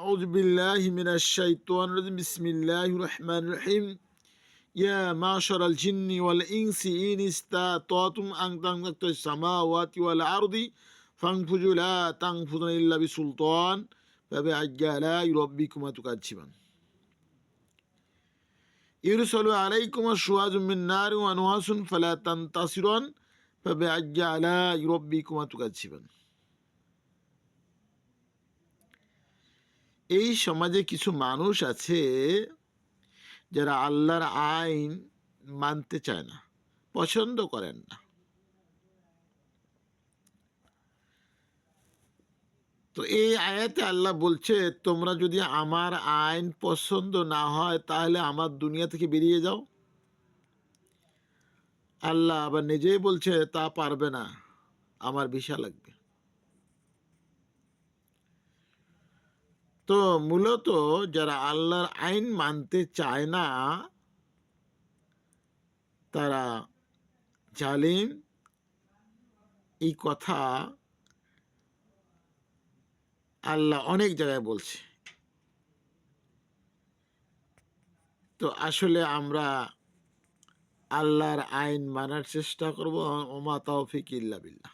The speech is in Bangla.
أعوذ بالله من الشيطان الرجيم بسم الله الرحمن الرحيم يا معشر الجن والإنس إن استطعتم أن تنفذوا السماوات والأرض فانفذوا لا تنفذون إلا بسلطان فبأي آلاء ربكما تكذبان يرسل عليكم شواظ من نار ونحاس فلا تنتصرون فبأي آلاء ربكما تكذبان। এই সমাজে কিছু মানুষ আছে যারা আল্লাহর আইন মানতে চায় না, পছন্দ করেন না। তো এই আয়াতে আল্লাহ বলছে, তোমরা যদি আমার আইন পছন্দ না হয় তাহলে আমার দুনিয়া থেকে বেরিয়ে যাও। আল্লাহ আবার নিজেই বলছে তা পারবে না, আমার ভিসা লাগবে। তো মূলত যারা আল্লাহর আইন মানতে চায় না তারা জালিম, এই কথা আল্লাহ অনেক জায়গায় বলছে। তো আসলে আমরা আল্লাহর আইন মানার চেষ্টা করব। ওমা তাওফিক ইল্লা বিল্লাহ।